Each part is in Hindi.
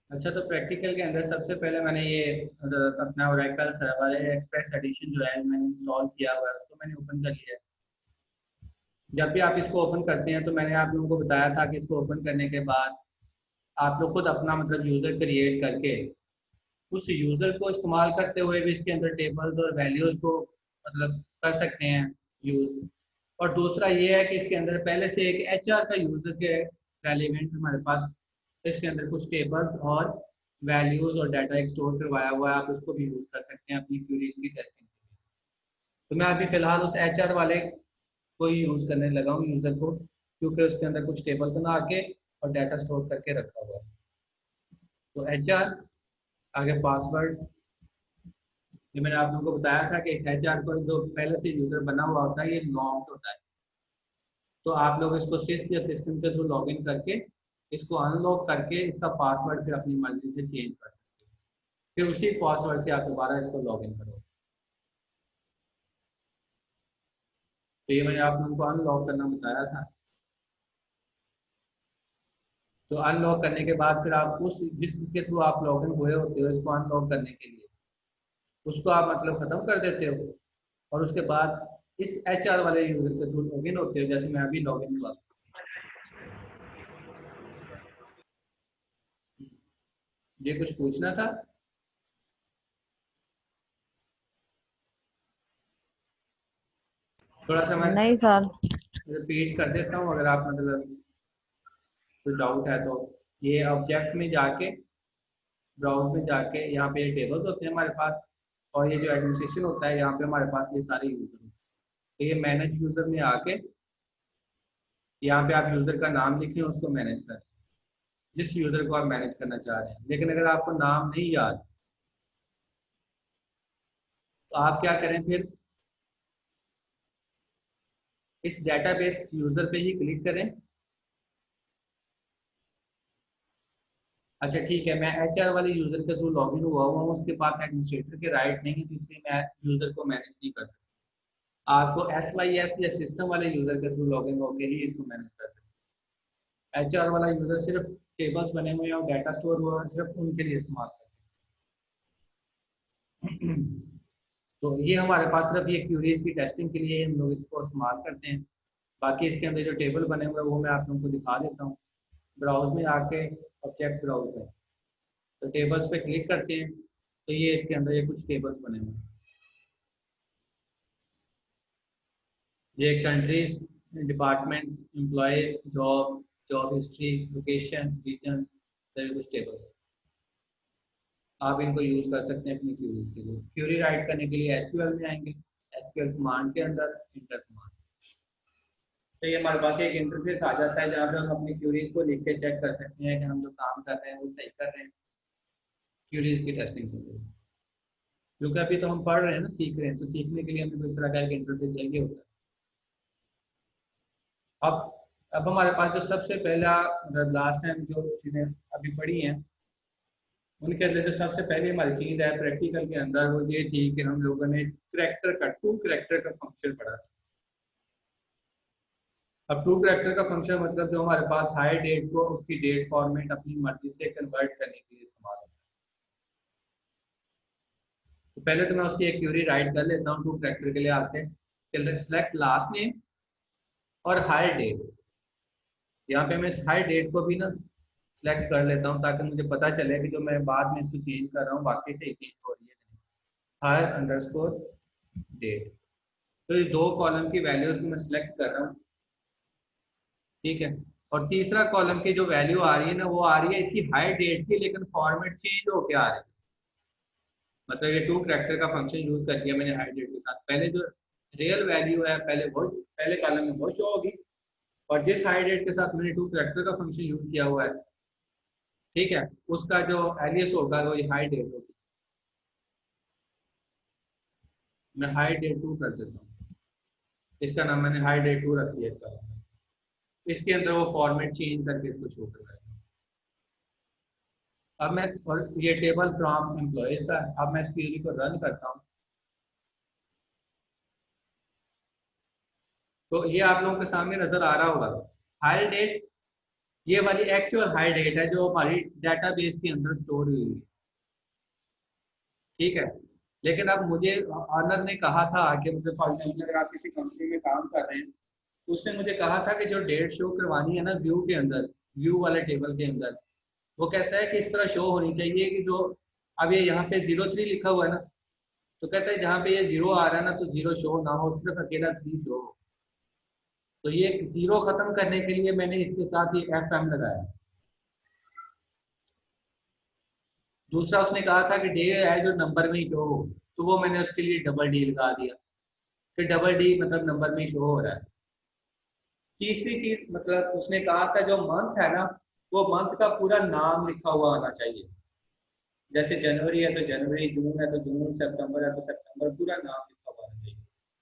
अच्छा, तो प्रैक्टिकल के अंदर सबसे पहले मैंने ये अपना ओरेकल सर्वर एक्सप्रेस एडिशन जो है मैंने इंस्टॉल किया हुआ है, उसको मैंने ओपन कर लिया है। जब भी आप इसको ओपन करते हैं तो मैंने आप लोगों को बताया था कि इसको ओपन करने के बाद आप लोग खुद अपना मतलब यूज़र क्रिएट करके उस यूज़र को इस्तेमाल करते हुए भी इसके अंदर टेबल्स और वैल्यूज़ को मतलब कर सकते हैं यूज़। और दूसरा ये है कि इसके अंदर पहले से एक एचआर का यूज़र के रेलिवेंट हमारे पास इसके अंदर कुछ टेबल्स और वैल्यूज़ और डाटा एक स्टोर करवाया हुआ है, आप उसको भी यूज़ कर सकते हैं अपनी क्वेरीज की टेस्टिंग के लिए। तो मैं अभी फ़िलहाल उस एचआर वाले को ही यूज़ करने लगा हूँ यूज़र को, क्योंकि उसके अंदर कुछ टेबल बना के और डाटा स्टोर करके रखा हुआ है। तो एचआर आगे पासवर्ड, ये मैंने आप लोगों को बताया था कि इस एचआर को जो पहले से यूज़र बना हुआ होता है ये लॉक्ड होता है। तो आप लोग इसको सिस या सिस्टम के थ्रू लॉग इन करके इसको अनलॉक करके इसका पासवर्ड फिर अपनी मर्जी से चेंज कर सकते हो। फिर उसी पासवर्ड से आप दोबारा इसको लॉग इन करो। तो ये मैंने आप लोगों को अनलॉक करना बताया था। तो अनलॉक करने के बाद फिर आप उस जिसके थ्रू आप लॉग इन हुए होते हो इसको अनलॉक करने के लिए उसको आप मतलब ख़त्म कर देते हो, और उसके बाद इस एचआर वाले यूज़र के थ्रू लॉग इन होते हो, जैसे मैं अभी लॉग इन हुआ। ये कुछ पूछना था? थोड़ा सा मैं नहीं सर। रिपीट कर देता हूँ अगर आप मतलब कोई डाउट है तो। ये ऑब्जेक्ट में जाके ब्राउज में जाके यहाँ पे ये टेबल्स होते हैं हमारे पास, और ये जो एडमिनिस्ट्रेशन होता है यहाँ पे हमारे पास ये सारे यूजर होते हैं। तो ये मैनेज यूजर में आके यहाँ पे आप यूजर का नाम लिखें उसको मैनेज करें, जिस यूजर को आप मैनेज करना चाह रहे हैं। लेकिन अगर आपको नाम नहीं याद तो आप क्या करें फिर, इस डेटाबेस यूजर पे ही क्लिक करें। अच्छा ठीक है, मैं एचआर वाले यूजर के थ्रू लॉगिन हुआ हुआ हूँ, उसके पास एडमिनिस्ट्रेटर के राइट नहीं है, तो इसलिए मैं यूजर को मैनेज नहीं कर सकता। आपको एस वाई एस या सिस्टम वाले यूजर के थ्रू लॉगिन होकर ही इसको मैनेज कर सकते हैं। एचआर वाला यूजर सिर्फ टेबल्स बने हुए हैं और डाटा स्टोर हुआ है, सिर्फ उनके लिए इस्तेमाल कर सकते हैं। तो ये हमारे पास सिर्फ ये क्यूरीज की टेस्टिंग के लिए हम लोग इसको इस्तेमाल करते हैं। बाकी इसके अंदर जो टेबल बने हुए हैं वो मैं आप लोगों को दिखा देता हूँ। ब्राउज में आके ऑब्जेक्ट ब्राउज में तो टेबल्स पे क्लिक करते हैं, तो ये इसके अंदर ये कुछ टेबल्स बने हुए हैं। ये countries, departments, employees, job, job history, location, region, तो ये कुछ टेबल्स आप इनको यूज कर सकते हैं अपनी क्यूरीज के लिए। क्यूरी राइट करने के लिए एसक्यूएल में आएंगे, एसक्यूएल कमांड के अंदर इंटर कमांड। तो ये हमारे पास एक इंटरफेस आ जाता है जहाँ पे हम अपनी क्यूरीज को लिख के चेक कर सकते हैं कि हम जो काम कर रहे हैं वो सही कर रहे हैं क्यूरीज की टेस्टिंग के लिए। क्योंकि अभी तो हम पढ़ रहे हैं ना, सीख रहे हैं, तो सीखने के लिए हमें कोई इस तरह का एक इंटरफेस चाहिए होता है। अब अब हमारे पास जो सबसे पहला लास्ट टाइम जो चीज़ें अभी पढ़ी हैं उनके अंदर जो सबसे पहली हमारी चीज़ है प्रैक्टिकल के अंदर वो ये थी कि हम लोगों ने करेक्टर का टू करेक्टर का फंक्शन पढ़ा। अब टू करेक्टर का फंक्शन मतलब जो हमारे पास हाई डेट को उसकी डेट फॉर्मेट अपनी मर्जी से कन्वर्ट करने के लिए इस्तेमाल होता है। तो पहले तो मैं उसकी एक क्यूरी राइट कर लेता हूँ टू करेक्टर के लिए आज से। सिलेक्ट लास्ट नेम और हाई डेट, यहाँ पे मैं इस हाई डेट को भी ना सिलेक्ट कर लेता हूँ ताकि मुझे पता चले कि जो मैं बाद में इसको चेंज कर रहा हूँ वाकई से ही चेंज हो रही है। हाई अंडरस्कोर डेट, तो ये दो कॉलम की वैल्यूज को मैं सिलेक्ट कर रहा हूँ। ठीक है, और तीसरा कॉलम की जो वैल्यू आ रही है ना वो आ रही है इसकी हाई डेट की, लेकिन फॉर्मेट चेंज होके आ रही है। मतलब ये टू करेक्टर का फंक्शन यूज कर दिया मैंने हाई डेट के साथ। पहले जो रियल वैल्यू है पहले वो पहले कॉलम में वो शो होगी, और जिस हाई डेट के साथ मैंने टू करेक्टर का फंक्शन यूज किया हुआ है, ठीक है, उसका जो एलियस होगा वो ये हाई डेट होगी। मैं हाई डेट टू कर देता हूँ, इसका नाम मैंने हाई डेट टू रख दिया इसका। इसके अंदर वो फॉर्मेट चेंज करके इसको शो कर रहा है। अब मैं, और ये टेबल फ्रॉम एम्प्लॉयज का है। अब मैं इस क्वेरी को रन करता हूँ तो ये आप लोगों के सामने नजर आ रहा होगा हायर डेट ये वाली एक्चुअल हाई डेट है जो हमारी डेटाबेस के अंदर स्टोर हुई है। ठीक है। लेकिन अब मुझे ऑनर ने कहा था कि मुझे फॉर एग्जाम्पल अगर आप किसी कंपनी में काम कर रहे हैं तो उसने मुझे कहा था कि जो डेट शो करवानी है ना व्यू के अंदर, व्यू वाले टेबल के अंदर, वो कहता है कि इस तरह शो होनी चाहिए कि जो अब ये यहाँ पे 03 लिखा हुआ है ना, तो कहता है जहाँ पे ये जीरो आ रहा है ना तो जीरो शो ना हो, सिर्फ अकेला 3 शो हो। तो ये जीरो खत्म करने के लिए मैंने इसके साथ ये एफ एम लगाया। दूसरा उसने कहा था कि डे है जो नंबर में ही शो हो, तो वो मैंने उसके लिए डबल डी लगा दिया कि डबल डी मतलब नंबर में ही शो हो रहा है। तीसरी चीज मतलब उसने कहा था जो मंथ है ना, वो मंथ का पूरा नाम लिखा हुआ होना चाहिए। जैसे जनवरी है तो जनवरी, जून है तो जून, सितंबर है तो सितंबर, पूरा नाम लिखा हुआ होना चाहिए।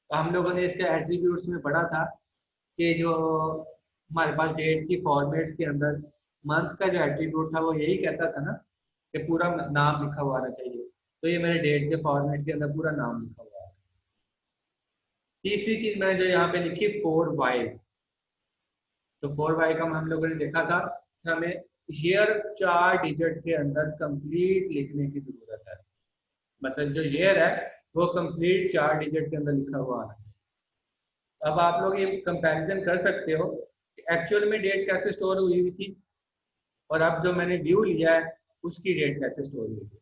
तो हम लोगों ने इसके एट्रीब्यूट्स में पढ़ा था कि जो हमारे पास डेट की फॉर्मेट्स के अंदर मंथ का जो एट्रीब्यूट था वो यही कहता था ना कि पूरा नाम लिखा हुआ आना चाहिए। तो ये मेरे डेट के फॉर्मेट के अंदर पूरा नाम लिखा हुआ है। तीसरी चीज मैंने जो यहाँ पे लिखी 4 वाइज, तो 4 वाई का हम लोगों ने देखा था कि हमें ईयर 4 डिजिट के अंदर कंप्लीट लिखने की जरूरत है। मतलब जो ईयर है वो कंप्लीट 4 डिजिट के अंदर लिखा हुआ आना चाहिए। अब आप लोग ये कंपैरिजन कर सकते हो कि एक्चुअल में डेट कैसे स्टोर हुई हुई थी और अब जो मैंने व्यू लिया है उसकी डेट कैसे स्टोर हुई थी।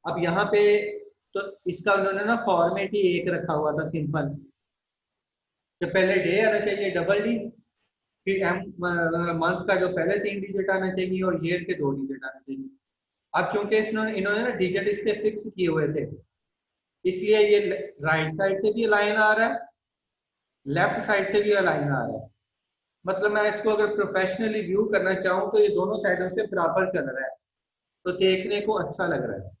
अब यहाँ पे तो इसका उन्होंने ना फॉर्मेट ही एक रखा हुआ था सिंपल, कि पहले डे आना चाहिए डबल डी, फिर एम मंथ का जो पहले 3 डिजिट आना चाहिए और ईयर के 2 डिजिट आना चाहिए। अब चूंकि इन्होंने इन्होंने ना डिजिट इसके फिक्स किए हुए थे, इसलिए ये राइट साइड से भी लाइन आ रहा है, लेफ्ट साइड से भी लाइन आ रहा है। मतलब मैं इसको अगर प्रोफेशनली व्यू करना चाहूँ तो ये दोनों साइडों से बराबर चल रहा है, तो देखने को अच्छा लग रहा है।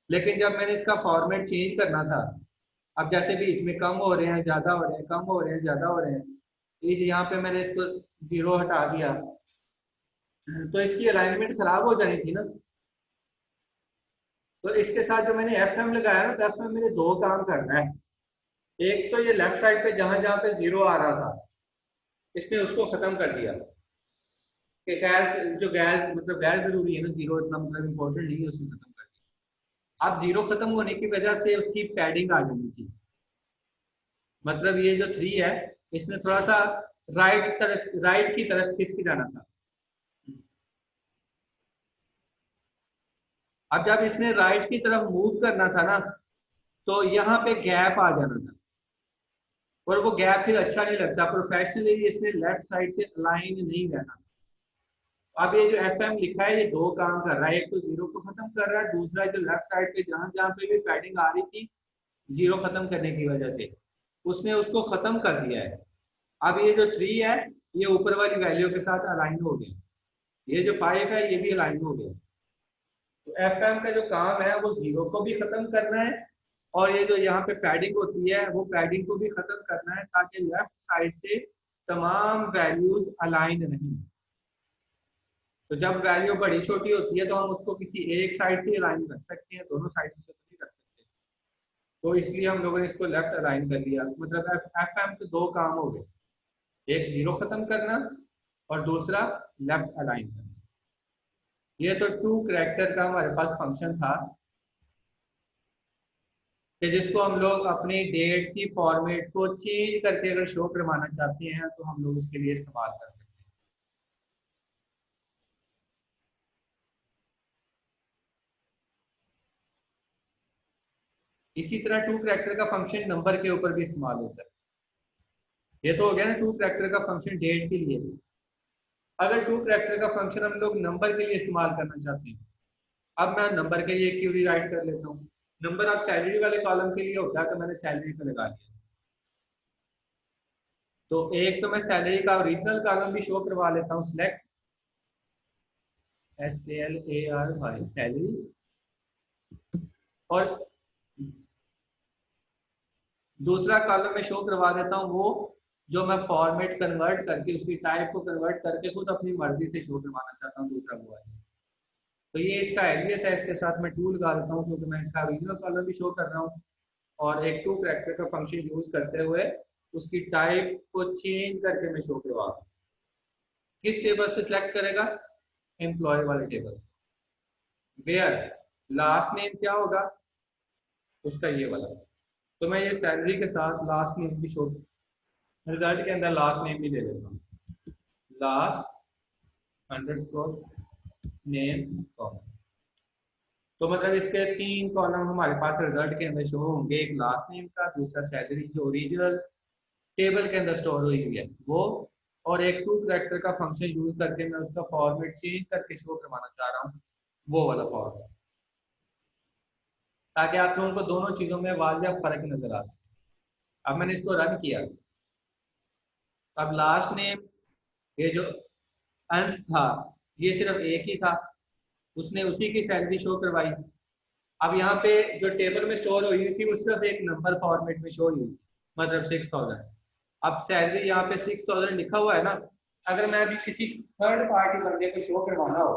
लेकिन जब मैंने इसका फॉर्मेट चेंज करना था, अब जैसे भी इसमें कम हो रहे हैं ज्यादा हो रहे हैं, कम हो रहे हैं ज्यादा हो रहे हैं, इस यहाँ पे मैंने इसको जीरो हटा दिया, तो इसकी अलाइनमेंट खराब हो जानी थी ना। तो इसके साथ जो मैंने एफ एम लगाया ना, तो एफ एम मेरे दो काम करना है। एक तो ये लेफ्ट साइड पे जहां जहां पे जीरो आ रहा था इसने उसको खत्म कर दिया, कि गैर जो गैर मतलब गैर जरूरी है ना, जीरो इतना मतलब इम्पोर्टेंट नहीं है, उसको खत्म कर दिया। अब जीरो खत्म होने की वजह से उसकी पैडिंग आ जानी थी। मतलब ये जो 3 है इसने थोड़ा सा राइट की तरफ खिसक जाना था। अब जब इसने राइट की तरफ मूव करना था ना, तो यहाँ पे गैप आ जाना था, और वो गैप फिर अच्छा नहीं लगता। प्रोफेशनली इसने लेफ्ट साइड से अलाइन नहीं रहना। अब ये जो एफ एम लिखा है ये दो काम कर रहा है, एक तो जीरो को खत्म कर रहा है, दूसरा जो लेफ्ट साइड पे जहां जहां पे भी पैडिंग आ रही थी जीरो खत्म करने की वजह से उसने उसको खत्म कर दिया है। अब ये जो 3 है ये ऊपर वाली वैल्यू के साथ अलाइन हो गया, ये जो 5 है ये भी अलाइन हो गया। तो एफ एम का जो काम है वो जीरो को भी खत्म करना है, और ये जो यहाँ पे पैडिंग होती है वो पैडिंग को भी खत्म करना है, ताकि लेफ्ट साइड से तमाम वैल्यूज अलाइन रहें। तो जब वैल्यू बड़ी छोटी होती है तो हम उसको किसी एक साइड से अलाइन कर सकते हैं, दोनों साइड से तो नहीं कर सकते। तो इसलिए हम लोगों ने इसको लेफ्ट अलाइन कर लिया। मतलब एफ एम के दो काम हो गए, एक जीरो खत्म करना और दूसरा लेफ्ट अलाइन करना। ये तो टू करेक्टर का हमारे पास फंक्शन था कि जिसको हम लोग अपनी डेट की फॉर्मेट को चेंज करके अगर शो करवाना चाहते हैं तो हम लोग उसके लिए इस्तेमाल कर सकते हैं। इसी तरह टू करेक्टर का फंक्शन नंबर के ऊपर भी इस्तेमाल होता है। ये तो हो गया ना टू करेक्टर का फंक्शन डेट के लिए। अगर टू करेक्टर का फंक्शन हम लोग नंबर के लिए इस्तेमाल करना चाहते हैं, अब मैं नंबर के लिए क्यूरी राइट कर लेता हूँ। नंबर आप सैलरी वाले कॉलम के लिए होता है, तो मैंने सैलरी पे लगा दिया। तो एक तो मैं सैलरी का ओरिजिनल कॉलम भी शो करवा लेता हूँ, सिलेक्ट SALARY सैलरी, और दूसरा कॉलम में शो करवा देता हूँ वो जो मैं फॉर्मेट कन्वर्ट करके उसकी टाइप को कन्वर्ट करके खुद अपनी मर्जी से शो करवाना चाहता हूँ, दूसरा वो है। तो ये इसका एलियस है, इसके साथ मैं टू लगा देता हूँ क्योंकि मैं इसका ओरिजिनल कॉलम भी शो कर रहा हूँ और एक टू करेक्टर का फंक्शन यूज करते हुए उसकी टाइप को चेंज करके मैं शो करवा रहा हूँ। किस टेबल से सिलेक्ट करेगा? एम्प्लॉय वाले टेबल से। वेयर लास्ट नेम क्या होगा उसका, ये वाला। तो मैं ये सैलरी के साथ लास्ट नेम भी शो, रिजल्ट के अंदर लास्ट नेम भी दे देता हूँ, लास्ट अंडरस्कोर नेम कॉलम। तो मतलब इसके 3 कॉलम हमारे पास रिजल्ट के अंदर शो होंगे, एक लास्ट नेम का, दूसरा सैलरी जो ओरिजिनल टेबल के अंदर स्टोर हुई हुई है वो, और एक टू कैरेक्टर का फंक्शन यूज करके मैं उसका फॉर्मेट चेंज करके शो करवाना चाह रहा हूँ, वो वाला फॉर्मेट, ताकि आप लोगों को दोनों चीजों में वाजिब फर्क नजर आ सके। अब मैंने इसको रन किया, अब लास्ट नेम, ये जो अंश था ये सिर्फ एक ही था, उसने उसी की सैलरी शो करवाई। अब यहाँ पे जो टेबल में स्टोर हुई थी वो सिर्फ एक नंबर फॉर्मेट में शो हुई, मतलब 6000। अब सैलरी यहाँ पे 6000 लिखा हुआ है ना, अगर मैं अभी किसी थर्ड पार्टी बंदे को शो करवाना हो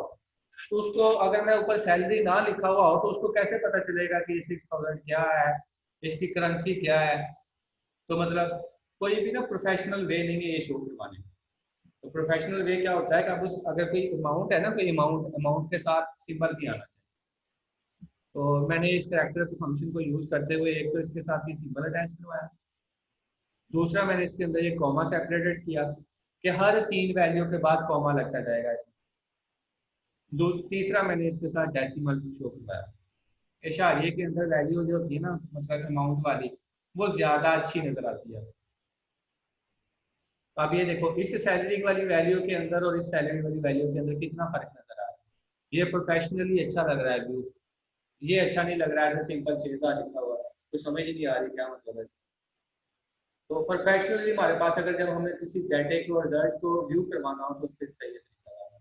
तो उसको, अगर मैं ऊपर सैलरी ना लिखा हुआ हो तो उसको कैसे पता चलेगा कि ये 6000 क्या है, इसकी करेंसी क्या है? तो मतलब कोई भी ना प्रोफेशनल वे नहीं है ये शो करवाने का। तो प्रोफेशनल वे क्या होता है कि अब उस, अगर कोई अमाउंट है ना, कोई अमाउंट, अमाउंट के साथ सिंबल भी आना चाहिए। तो मैंने इस कैरेक्टर के फंक्शन को यूज करते हुए एक तो इसके साथ ही सिंबल अटैच करवाया, दूसरा मैंने इसके अंदर ये कॉमा सेपरेटेड किया कि हर 3 वैल्यू के बाद कॉमा लगता जाएगा इसमें। तीसरा मैंने इसके साथ डेसिमल शो करवाया। इशारिये के अंदर वैल्यू जो होती है ना, मतलब अमाउंट वाली, वो ज्यादा अच्छी नजर आती है। तो अब ये देखो, इस सैलरी वाली वैल्यू के अंदर और इस सैलरी वाली वैल्यू के अंदर कितना फर्क नजर आ रहा है। ये प्रोफेशनली अच्छा लग रहा है व्यू, ये अच्छा नहीं लग रहा है, सिंपल 6000 लिखा हुआ है, तो समझ ही नहीं आ रही क्या मतलब है। तो प्रोफेशनली हमारे पास अगर जब हमें किसी डाटे को, रिजल्ट को व्यू करवाना हो तो उसके सही तरीका है।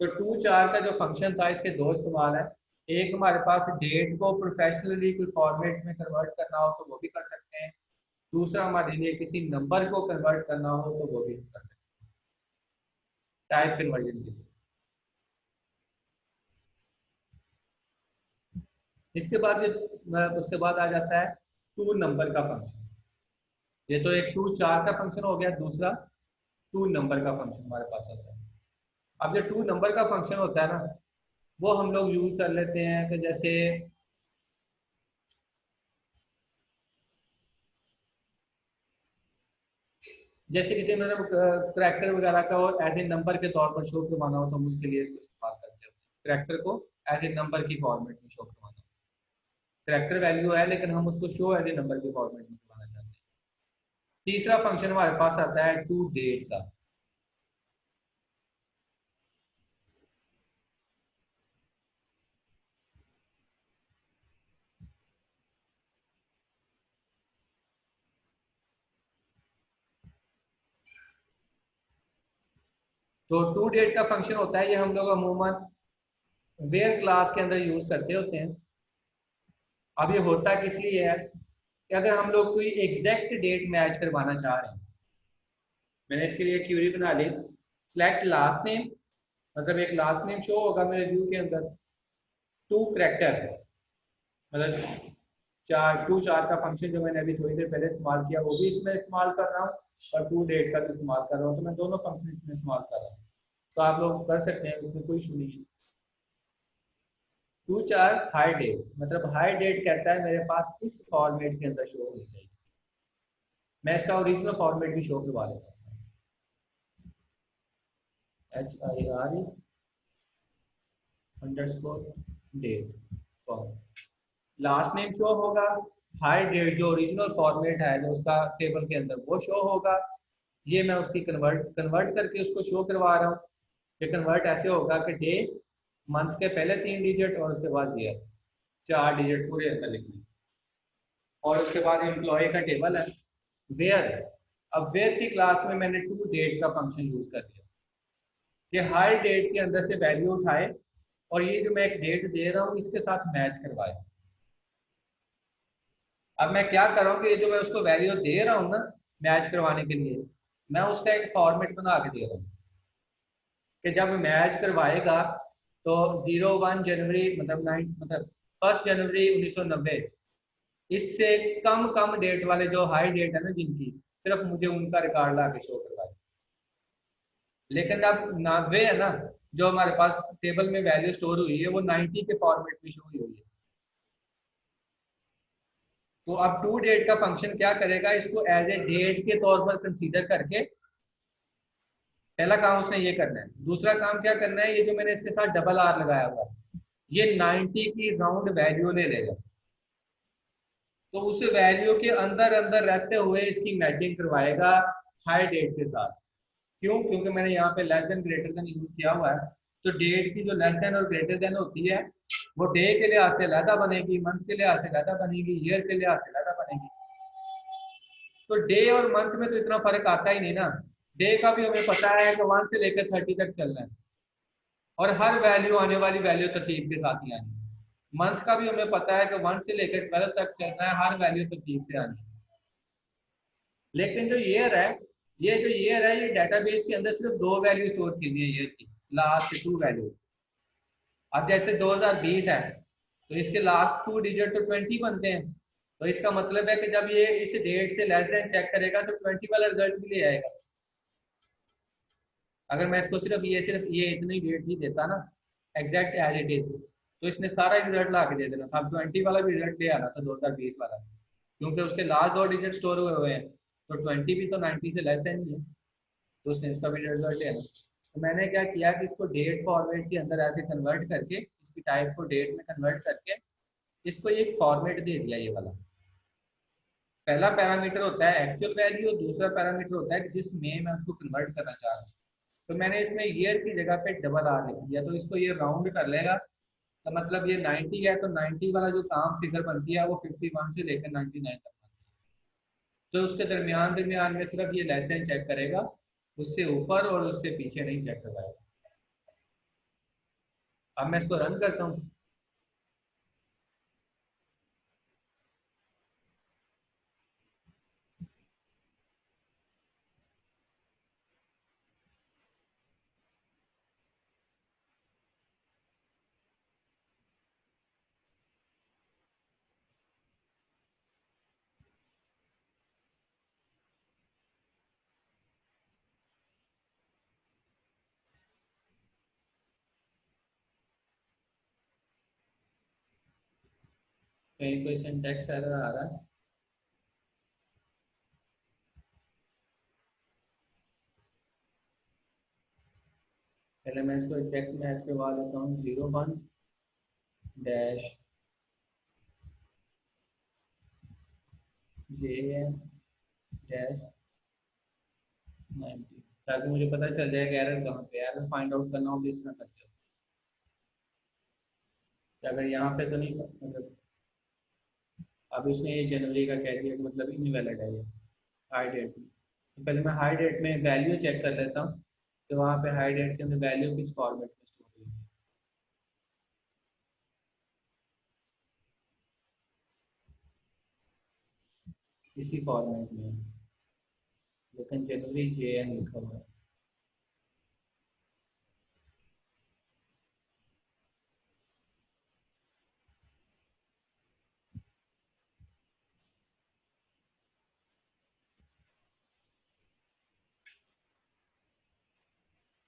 तो टू चार का जो फंक्शन था इसके दो इस्तेमाल है। एक, हमारे पास डेट को प्रोफेशनली कोई फॉर्मेट में कन्वर्ट करना हो तो वो भी कर सकते हैं। दूसरा, हमारे लिए किसी नंबर को कन्वर्ट करना हो तो वो भी कर सकते हैं, टाइप कन्वर्जन के लिए। इसके बाद ये, उसके बाद आ जाता है टू नंबर का फंक्शन। ये तो एक टू चार का फंक्शन हो गया, दूसरा टू नंबर का फंक्शन हमारे पास होता है। अब जो टू नंबर का फंक्शन होता है ना, वो हम लोग यूज कर लेते हैं कि जैसे जैसे कि मतलब करैक्टर वगैरह का और एज ए नंबर के तौर पर शो करवाना हो तो हम उसके लिए इसको इस्तेमाल करते हैं। करैक्टर को एज ए नंबर की फॉर्मेट में शो करवाना, करैक्टर वैल्यू है लेकिन हम उसको शो एज ए नंबर के फॉर्मेट में करवाना चाहते हैं। तीसरा फंक्शन हमारे पास आता है टू डेट का। तो टू डेट का फंक्शन होता है, ये हम लोग अमूमन वेयर क्लास के अंदर यूज करते होते हैं। अब ये होता किस लिए है कि अगर हम लोग कोई एग्जैक्ट डेट मैच करवाना चाह रहे हैं, मैंने इसके लिए क्यूरी बना ली, सिलेक्ट लास्ट नेम, मतलब एक लास्ट नेम शो होगा मेरे व्यू के अंदर, टू करेक्टर, मतलब चार, टू चार का फंक्शन जो मैंने अभी थोड़ी देर पहले इस्तेमाल किया वो भी इसमें इस्तेमाल कर रहा हूँ, और टू डेट का भी इस्तेमाल कर रहा हूँ, तो मैं दोनों फंक्शन इसमें इस्तेमाल कर रहा हूँ। तो आप लोग कर सकते हैं, इसमें कोई इशू नहीं है। टू चार हाई डेट, मतलब हाई डेट कहता है मेरे पास इस फॉर्मेट के अंदर शो होनी चाहिए। मैं इसका ओरिजिनल फॉर्मेट भी शो करवा लेता हूँ, HIR underscore date form, last name show होगा, हाई डेट जो ओरिजिनल फॉर्मेट है जो उसका टेबल के अंदर वो शो होगा। ये मैं उसकी कन्वर्ट कन्वर्ट करके उसको शो करवा रहा हूँ। ये कन्वर्ट ऐसे होगा कि डे, मंथ के पहले 3 डिजिट और उसके बाद ईयर, 4 डिजिट पूरे अंदर लिखने, और उसके बाद एम्प्लॉय का टेबल है वेयर। अब वेयर की क्लास में मैंने टू डेट का फंक्शन यूज कर दिया कि हर डेट के अंदर से वैल्यू उठाए और ये जो मैं एक डेट दे रहा हूँ इसके साथ मैच करवाए। अब मैं क्या कर रहा हूँ कि ये जो मैं उसको वैल्यू दे रहा हूँ ना मैच करवाने के लिए, मैं उसका एक फॉर्मेट बना के दे रहा हूँ कि जब मैच करवाएगा तो 01 जनवरी, मतलब 9, मतलब 1 जनवरी 1990, इससे कम कम डेट वाले जो हाई डेट है ना जिनकी, सिर्फ मुझे उनका रिकॉर्ड ला के शो करवाए। लेकिन अब 90 है ना, जो हमारे पास टेबल में वैल्यू स्टोर हुई है वो 90 के फॉर्मेट में शो हुई है। तो अब टू डेट का फंक्शन क्या करेगा, इसको एज ए डेट के तौर पर कंसीडर करके पहला काम उसने ये करना है। दूसरा काम क्या करना है, ये जो मैंने इसके साथ डबल आर लगाया हुआ है, ये 90 की राउंड वैल्यू ले लेगा। तो उस वैल्यू के अंदर अंदर रहते हुए इसकी मैचिंग करवाएगा हाई डेट के साथ। क्यों? क्योंकि मैंने यहाँ पे less than greater than use किया हुआ है। तो डेट की जो लेस देन और ग्रेटर देन होती है वो डे के लिहाज से अलहदा बनेगी, मंथ के लिहाज से अलहदा बनेगी, ईयर के लिहाज से अलहदा बनेगी। तो डे और मंथ में तो इतना फर्क आता ही नहीं ना। डे का भी हमें पता है कि 1 से लेकर 30 तक चलना है और हर वैल्यू आने वाली वैल्यू तरतीब के साथ ही आनी है। मंथ का भी हमें पता है कि 1 से लेकर 12 तक चलना है, हर वैल्यू तरतीब से आनी है। लेकिन जो ईयर है, ये डेटाबेस के अंदर सिर्फ 2 वैल्यू स्टोर करनी है ईयर की, लास्ट 2 वैल्यू। अब जैसे 2020 है तो इसके लास्ट 2 डिजिट तो 20 बनते हैं। तो इसका मतलब है कि जब ये इस डेट से लेस देन चेक करेगा तो 20 वाला रिजल्ट भी ले आएगा। अगर मैं इसको सिर्फ ये इतनी डेट ही देता ना, एग्जैक्ट एज इट इज, तो इसने सारा रिजल्ट ला के दे देना था। अब 20 वाला भी रिजल्ट ले आना था 2020 वाला, क्योंकि उसके लास्ट 2 डिजिट स्टोर हुए हुए हैं। तो 20 भी तो 90 से लेस देन ही है, तो उसने इसका भी रिजल्ट ले आना। तो मैंने क्या किया कि इसको डेट फॉर्मेट के अंदर ऐसे कन्वर्ट करके, इसकी टाइप को डेट में कन्वर्ट करके इसको एक फॉर्मेट दे दिया ये वाला। पहला पैरामीटर होता है एक्चुअल वैल्यू और दूसरा पैरामीटर होता है कि जिसमें मैं उसको कन्वर्ट करना चाह रहा हूँ। तो मैंने इसमें ईयर की जगह पे डबल आर लिख दिया, तो इसको ये राउंड कर लेगा। तो मतलब ये 90 है तो 90 वाला जो काम फिगर बनती है वो 51 से लेकर 99 तक बनती है। तो उसके दरमियान दरमियान में सिर्फ ये लेस देन चेक करेगा, उससे ऊपर और उससे पीछे नहीं चेक करवाएगा। अब मैं इसको रन करता हूँ। कहीं कोई सिंटैक्स एरर आ रहा है? पहले मैं इसको एग्जैक्ट मैच करवा लेता हूँ, 01 डैश JN डैश 90, ताकि मुझे पता चल जाए कि एरर कहाँ पे है। एरर फाइंड आउट करना हो तो इस तरह करते हो कि अगर यहाँ पे तो नहीं, मतलब अब इसने ये जनवरी का कह दिया कि मतलब इनवैलिड है ये हाई डेट में। तो पहले मैं हाई डेट में वैल्यू चेक कर लेता हूँ कि वहाँ पे हाई डेट के अंदर वैल्यू किस फॉर्मेट में स्टोर हुई है। इसी फॉर्मेट में, लेकिन जनवरी JN लिखा हुआ है।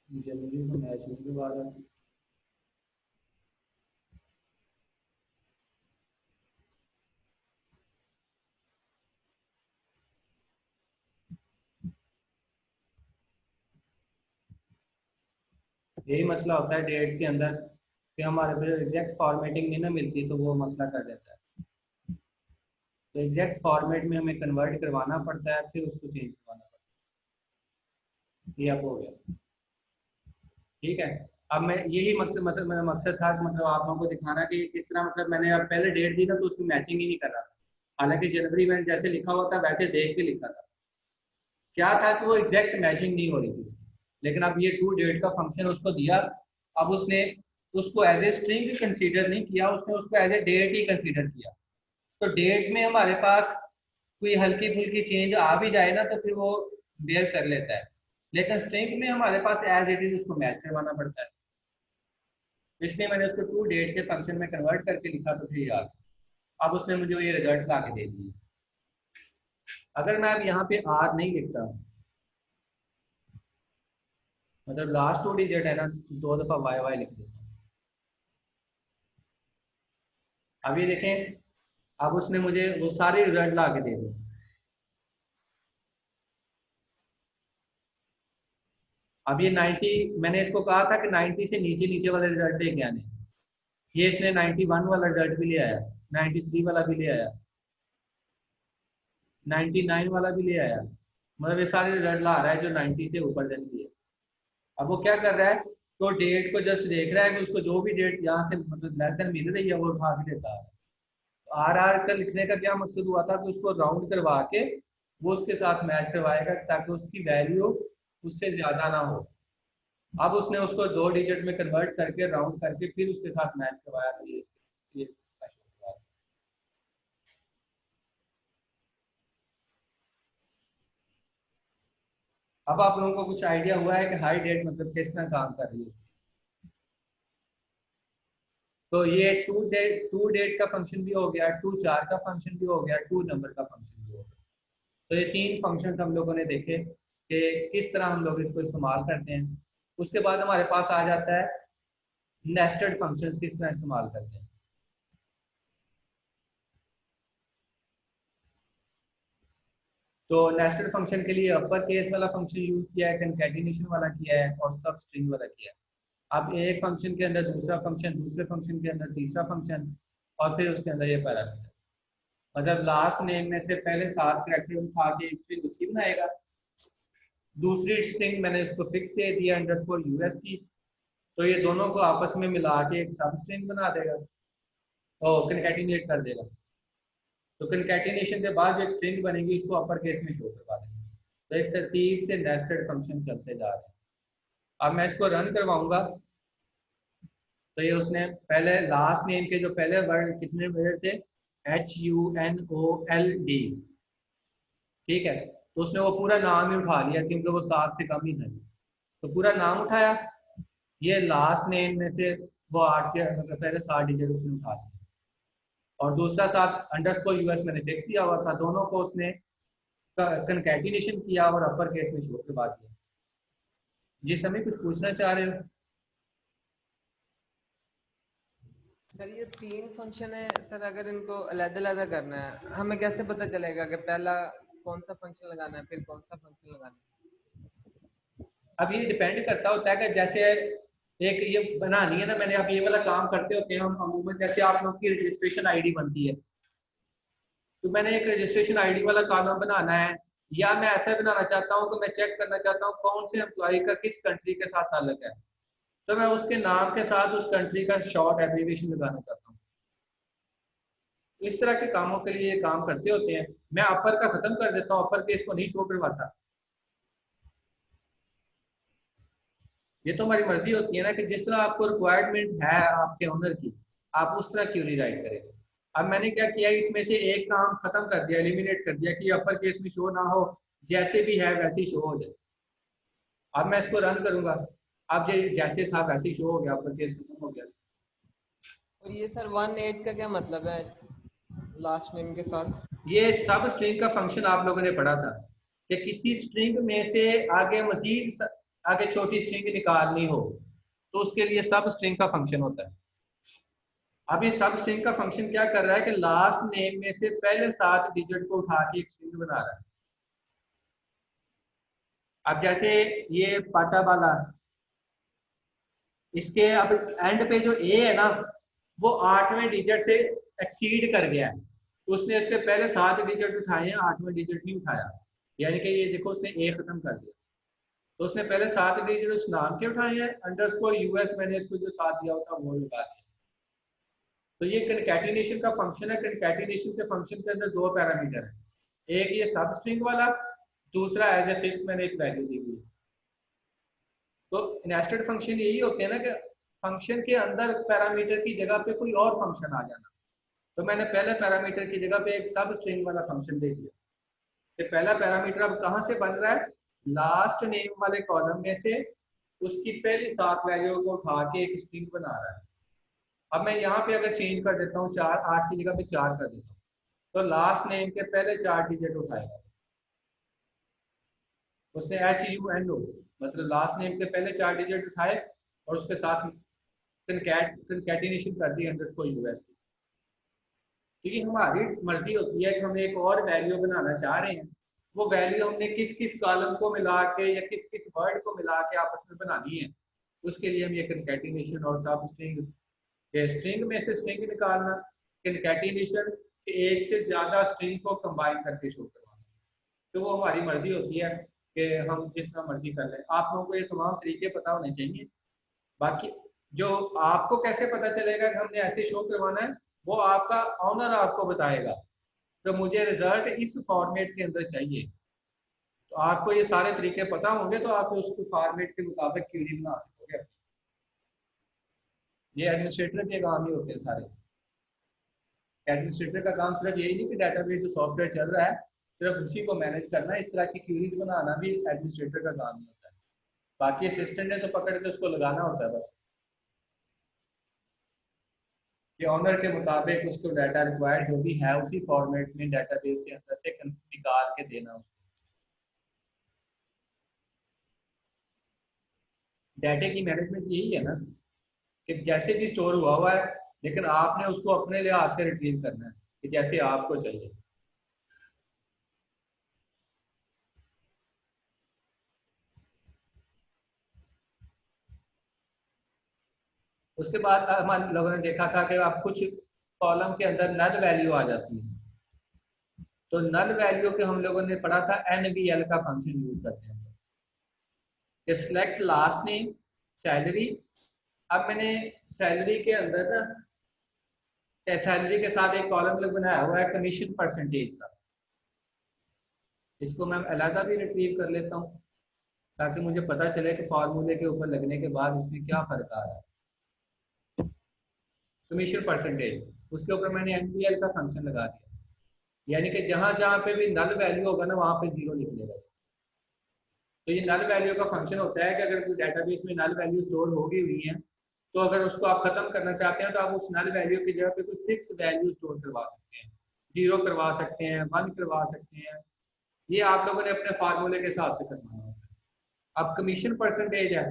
जनवरी को मैच नहीं करवा रहा। यही मसला होता है डेट के अंदर कि हमारे को एग्जैक्ट फॉर्मेटिंग नहीं ना मिलती, तो वो मसला कर देता है। तो एग्जैक्ट फॉर्मेट में हमें कन्वर्ट करवाना पड़ता है, फिर उसको चेंज करवाना पड़ता है। ये अब हो गया, ठीक है। अब मैं यही मकसद, मतलब मेरा मकसद था कि मतलब आप लोगों को दिखाना कि किस तरह, मतलब मैंने अब पहले डेट दी ना तो उसकी मैचिंग ही नहीं कर रहा था। हालांकि जनवरी में जैसे लिखा हुआ था वैसे देख के लिखा था। क्या था कि वो एग्जैक्ट मैचिंग नहीं हो रही थी। लेकिन अब ये टू डेट का फंक्शन उसको दिया, अब उसने उसको एज ए स्ट्रिंग कंसीडर नहीं किया, उसने उसको एज ए डेट ही कंसीडर किया। तो डेट में हमारे पास कोई हल्की फुल्की चेंज आ भी जाए ना तो फिर वो बेयर कर लेता है। लेकिन स्ट्रिंग में हमारे पास एज इट इज उसको मैच करवाना पड़ता है। इसलिए मैंने उसको टू डेट के फंक्शन में कन्वर्ट करके लिखा तो फिर यार अब उसने मुझे ये रिजल्ट ला के दे दिए। अगर मैं अब यहाँ पे आर नहीं लिखता, मतलब लास्ट 2 डिजिट है ना, 2 दफा वाई वाई लिख देता हूँ। अब ये देखें, अब उसने मुझे वो सारे रिजल्ट ला के दे दिए। अब ये 90, मैंने इसको कहा था कि 90 से नीचे नीचे वाले रिजल्ट लेके आने, ये इसने 91 वाला रिजल्ट भी ले आया, 93 वाला भी ले आया, 99 वाला भी ले आया। मतलब ये सारे रिजल्ट ला रहा है जो 90 से ऊपर जन की है। अब वो क्या कर रहा है, तो डेट को जस्ट देख रहा है कि उसको जो भी डेट यहाँ से मतलब लेस देन मिल रही है वो उठा के देता है। आर आर का लिखने का क्या मकसद हुआ था कि उसको राउंड करवा के वो उसके साथ मैच करवाएगा ताकि उसकी वैल्यू उससे ज्यादा ना हो। अब उसने उसको 2 डिजिट में कन्वर्ट करके राउंड करके फिर उसके साथ मैच करवाया, तो ये अब आप लोगों को कुछ आइडिया हुआ है कि हाई डेट मतलब किस तरह काम कर रही है। तो ये टू डेट का फंक्शन भी हो गया, टू चार का फंक्शन भी हो गया, टू नंबर का फंक्शन भी हो गया। तो ये 3 फंक्शन हम लोगों ने देखे कि किस तरह हम लोग इसको इस्तेमाल करते हैं। उसके बाद हमारे पास आ जाता है नेस्टेड फंक्शंस किस तरह इस्तेमाल करते हैं। तो नेस्टेड फंक्शन के लिए अपर केस वाला फंक्शन यूज किया है, कंकैटिनेशन वाला किया है और सब स्ट्रिंग वाला किया है। अब एक फंक्शन के अंदर दूसरा फंक्शन, दूसरे फंक्शन के अंदर तीसरा फंक्शन, और फिर उसके अंदर ये पैरामीटर। मतलब लास्ट नेम में से पहले 7 कैरेक्टर उठा के एक स्ट्रिंग उसकी बनाएगा, दूसरी स्ट्रिंग मैंने इसको फिक्स दे दिया अंडरस्कोर यूएस की, तो ये दोनों को आपस में मिला के एक सब स्ट्रिंग बना देगा और कंकैटिनेट कर देगा। तो कंकैटिनेशन के बाद जो एक स्ट्रिंग बनेगी उसको अपर केस में शो करवा देंगे। तो एक तरतीब से नेस्टेड फंक्शन चलते जा रहे हैं। अब मैं इसको रन करवाऊंगा, तो ये उसने पहले लास्ट नेम के जो पहले वर्ड कितने वर्ड थे, HUNOLD, ठीक है, तो उसने वो पूरा नाम ही उठा लिया क्योंकि वो 7 से कम ही था। तो पूरा नाम उठाया, ये लास्ट नेम में से वो 8 के मतलब पहले 7 डिजिट उसने उठा लिया, और दूसरा साथ अंडरस्कोर यूएस मैंने फिक्स किया हुआ था, दोनों को उसने कंकैटिनेशन किया और अपर केस में शो करवा दिया। जिस समय कुछ पूछना चाह रहे हो? सर ये 3 फंक्शन है सर, अगर इनको अलग-अलग करना है हमें कैसे पता चलेगा कि पहला कौन सा फंक्शन लगाना है फिर कौन सा फंक्शन लगाना है? अब ये डिपेंड करता होता है कि जैसे एक ये बनानी है ना मैंने, अब ये वाला काम करते होते हैं हम अमूमन, जैसे आप लोग की रजिस्ट्रेशन आईडी बनती है, तो मैंने एक रजिस्ट्रेशन आईडी वाला कॉलम बनाना है, या मैं ऐसा बनाना चाहता हूँ कि मैं चेक करना चाहता हूँ कौन से एम्प्लॉय का किस कंट्री के साथ ताल्लुक है, तो मैं उसके नाम के साथ उस कंट्री का शॉर्ट एब्रीविएशन लगाना चाहता हूँ। इस तरह के कामों के लिए ये काम करते होते हैं। मैं अपर का खत्म कर देता हूँ, अपर केस को नहीं शो करवाता। ये तो हमारी मर्जी होती है ना कि जिस तरह आपको रिक्वायरमेंट है आपके ओनर की, आप उस तरह क्यों नहीं राइट करें। अब मैंने क्या किया, इसमें से एक काम खत्म कर दिया, एलिमिनेट कर दिया कि अपर केस में शो ना हो, जैसे भी है वैसे ही शो हो जाए। अब मैं इसको रन करूंगा, अब ये जैसे था वैसे ही शो हो गया, अपर केस खत्म हो गया। और ये सर 1 8 का क्या मतलब है लास्ट नेम के साथ? ये सब स्ट्रिंग का फंक्शन आप लोगों ने पढ़ा था कि किसी स्ट्रिंग में से आगे मजीद आगे छोटी स्ट्रिंग निकालनी हो तो उसके लिए सब स्ट्रिंग का फंक्शन होता है। अब ये सब स्ट्रिंग का फंक्शन क्या कर रहा है कि लास्ट नेम में से पहले 7 डिजिट को उठा के एक स्ट्रिंग बना रहा है। अब जैसे ये पाटा वाला, इसके अब एंड पे जो ए है ना वो 8वें डिजिट से एक्सीड कर गया है, तो उसने इसके पहले 7 डिजिट उठाए हैं, 8वां डिजिट नहीं उठाया, यानी कि ये देखो उसने ए खत्म कर दिया। तो उसने पहले 7 डिजिट उस नाम के उठाए हैं, अंडरस्कोर यूएस मैंने इसको जो साथ दिया होता वो लगा दिया। तो ये कंकैटिनेशन का फंक्शन है। कंकैटिनेशन के फंक्शन के अंदर 2 पैरामीटर है, एक ये सब स्ट्रिंग वाला, दूसरा एज ए फिक्स मैंने एक वैल्यू दी हुई है। तो नेस्टेड फंक्शन यही होते हैं ना कि फंक्शन के अंदर पैरामीटर की जगह पे कोई और फंक्शन आ जाना। तो मैंने पहले पैरामीटर की जगह पे एक सब स्ट्रिंग वाला फंक्शन दे दिया कि पहला पैरामीटर अब कहाँ से बन रहा है, लास्ट नेम वाले कॉलम में से उसकी पहली 7 वैल्यू को उठा के एक स्ट्रिंग बना रहा है। अब मैं यहाँ पे अगर चेंज कर देता हूँ 4, 8 की जगह पे 4 कर देता हूँ, तो लास्ट नेम के पहले 4 डिजिट उठाएगा, उसने HUNO मतलब लास्ट नेम के पहले 4 डिजिट उठाए और उसके साथ कंकैटिनेशन कर दी _US। क्योंकि हमारी मर्जी होती है कि हम एक और वैल्यू बनाना चाह रहे हैं, वो वैल्यू हमने किस किस कॉलम को मिला के या किस किस वर्ड को मिला के आपस में बनानी है। उसके लिए हम ये कंकैटिनेशन और सब स्ट्रिंग, स्ट्रिंग में से स्ट्रिंग निकालना, कंकैटिनेशन एक से ज्यादा स्ट्रिंग को कंबाइन करके शो करवाना, तो वो हमारी मर्जी होती है कि हम जिस तरह मर्जी कर लें। आप लोगों को ये तमाम तरीके पता होने चाहिए। बाकी जो आपको कैसे पता चलेगा कि हमने ऐसे शो करवाना है, वो आपका ऑनर आपको बताएगा। तो मुझे रिजल्ट इस फॉर्मेट के अंदर चाहिए, तो आपको ये सारे तरीके पता होंगे तो आप उसको फॉर्मेट के मुताबिक क्वेरी बना सकोगे। ये एडमिनिस्ट्रेटर के काम ही होते हैं सारे। एडमिनिस्ट्रेटर का काम सिर्फ यही नहीं कि डाटाबेस जो सॉफ्टवेयर चल रहा है सिर्फ उसी को मैनेज करना है, इस तरह की क्वेरीज बनाना भी एडमिनिस्ट्रेटर का काम ही होता है। बाकी असिस्टेंट ने तो पकड़ के उसको लगाना होता है बस, कि ऑनर के मुताबिक उसको डाटा रिक्वायर्ड जो भी है उसी फॉर्मेट में डाटाबेस के अंदर से निकाल के देना उसको। डाटा की मैनेजमेंट यही है ना कि जैसे भी स्टोर हुआ है, लेकिन आपने उसको अपने लिहाज से रिट्रीव करना है कि जैसे आपको चाहिए। उसके बाद हम लोगों ने देखा था कि आप कुछ कॉलम के अंदर नल वैल्यू आ जाती है, तो नल वैल्यू के हम लोगों ने पढ़ा था NVL का फंक्शन यूज करते हैं कि सिलेक्ट लास्ट नेम सैलरी। अब मैंने सैलरी के अंदर ना सैलरी के साथ एक कॉलम बनाया हुआ है कमीशन परसेंटेज का, इसको मैं अलहदा भी रिट्रीव कर लेता हूँ ताकि मुझे पता चले कि फार्मूले के ऊपर लगने के बाद इसमें क्या फर्क आ रहा है। कमीशन परसेंटेज, उसके ऊपर मैंने NPL का फंक्शन लगा दिया, यानी कि जहां जहां पे भी नल वैल्यू होगा ना वहां पे 0 निकलेगा। तो ये नल वैल्यू का फंक्शन होता है कि अगर कोई डाटाबेस में नल वैल्यू स्टोर होगी हुई है तो अगर उसको आप खत्म करना चाहते हैं तो आप उस नल वैल्यू की जगह पे कोई फिक्स वैल्यू स्टोर करवा सकते हैं, 0 करवा सकते हैं, 1 करवा सकते हैं। ये आप लोगों ने अपने फार्मूले के हिसाब से करना होता है। अब कमीशन परसेंटेज है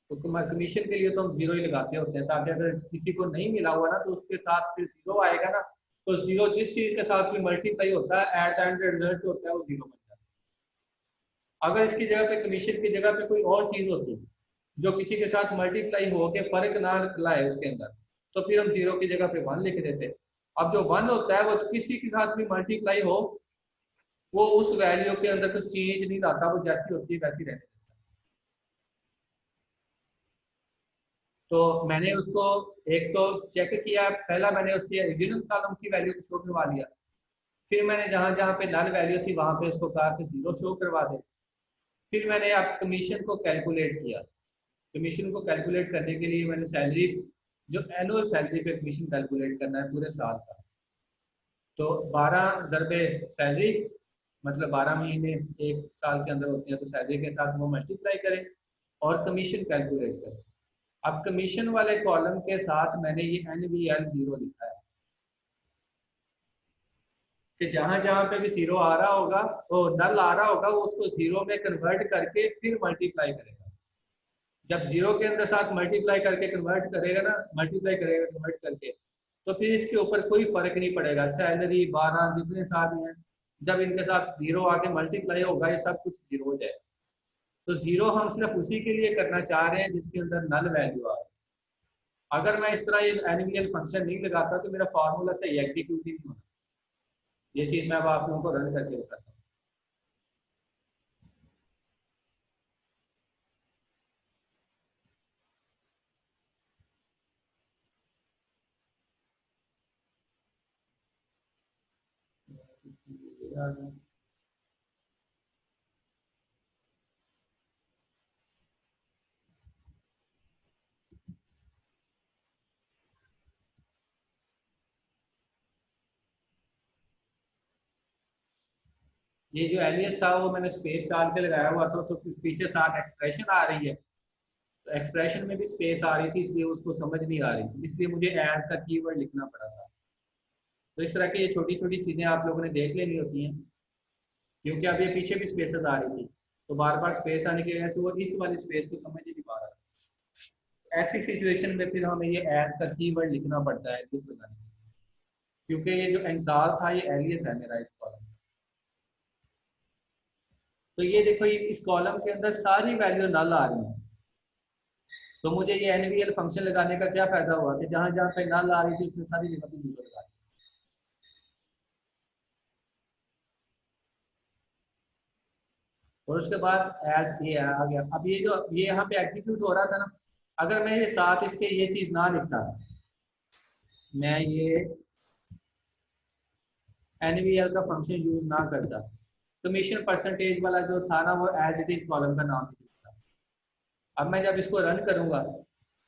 तो कमीशन के लिए तो हम 0 ही लगाते होते हैं, ताकि अगर किसी को नहीं मिला हुआ ना तो उसके साथ फिर 0 आएगा ना, तो 0 जिस चीज के साथ भी मल्टीप्लाई होता है एट द एंड रिजल्ट होता है वो 0 बन जाता है। अगर इसकी जगह पे कमीशन की जगह पे कोई और चीज होती जो किसी के साथ मल्टीप्लाई हो के फर्क ना लाए उसके अंदर, तो फिर हम 0 की जगह पे 1 लिख देते। अब जो 1 होता है वो किसी के साथ भी मल्टीप्लाई हो वो उस वैल्यू के अंदर कुछ चेंज नहीं लाता, वो जैसी होती है वैसी रहती है। तो मैंने उसको एक तो चेक किया, पहला मैंने उसकी ओरिजिनल कॉलम की वैल्यू को शो करवा लिया, फिर मैंने जहां जहां पे नल वैल्यू थी वहां पे उसको कहा कि 0 शो करवा दे। फिर मैंने अब कमीशन को कैलकुलेट किया। कमीशन को कैलकुलेट करने के लिए मैंने सैलरी, जो एनुअल सैलरी पे कमीशन कैलकुलेट करना है पूरे साल का, तो 12 ज़रबे सैलरी मतलब 12 महीने एक साल के अंदर होते हैं, तो सैलरी के साथ वो मल्टीप्लाई करें और कमीशन कैलकुलेट करें। अब कमीशन वाले कॉलम के साथ मैंने ये NVL 0 लिखा है कि जहां जहां पे भी 0 आ रहा होगा तो नल आ रहा होगा वो उसको 0 में कन्वर्ट करके फिर मल्टीप्लाई करेगा। जब 0 के अंदर साथ मल्टीप्लाई करके कन्वर्ट करेगा ना, मल्टीप्लाई करेगा कन्वर्ट करके, तो फिर इसके ऊपर कोई फर्क नहीं पड़ेगा, सैलरी 12 जितने साथ हैं जब इनके साथ 0 आके मल्टीप्लाई होगा ये सब कुछ 0 हो जाए। तो 0 हम सिर्फ उसी के लिए करना चाह रहे हैं जिसके अंदर नल वैल्यू आ। अगर मैं इस तरह ये NVL फंक्शन नहीं लगाता तो मेरा फार्मूला सही एग्जीक्यूट ही नहीं होना। ये चीज मैं अब आप लोगों को रन करके बताता हूँ। ये जो एलियस था वो मैंने स्पेस डाल के लगाया हुआ था, तो पीछे साथ एक्सप्रेशन आ रही है, तो एक्सप्रेशन में भी स्पेस आ रही थी इसलिए उसको समझ नहीं आ रही थी, इसलिए मुझे एज का कीवर्ड लिखना पड़ा था। तो इस तरह की ये छोटी छोटी चीजें आप लोगों ने देख लेनी होती हैं, क्योंकि अब ये पीछे भी स्पेसेस आ रही थी। तो बार बार स्पेस आने की वजह से वो इस वाली स्पेस को समझ ही नहीं पा रहा। ऐसी सिचुएशन में फिर हमें ये एज का कीवर्ड लिखना पड़ता है दिस लगाने के लिए, क्योंकि ये जो एग्जाल था ये एलियस है मेरा इस कॉलम का। तो ये देखो ये इस कॉलम के अंदर सारी वैल्यू नल आ रही है, तो मुझे ये एनवीएल फंक्शन लगाने का क्या फायदा हुआ कि जहां जहां पे नल आ रही थी उसमें सारी जगह पे जीरो लगा दिया। और उसके बाद एज ये आ गया। अब ये जो ये यहाँ पे एग्जीक्यूट हो रहा था ना, अगर मैं ये साथ इसके ये चीज ना लिखता, मैं ये एनवीएल का फंक्शन यूज ना करता, कमीशन परसेंटेज वाला जो था ना वो एज इट इज कॉलम का नाम लिखता। अब मैं जब इसको रन करूंगा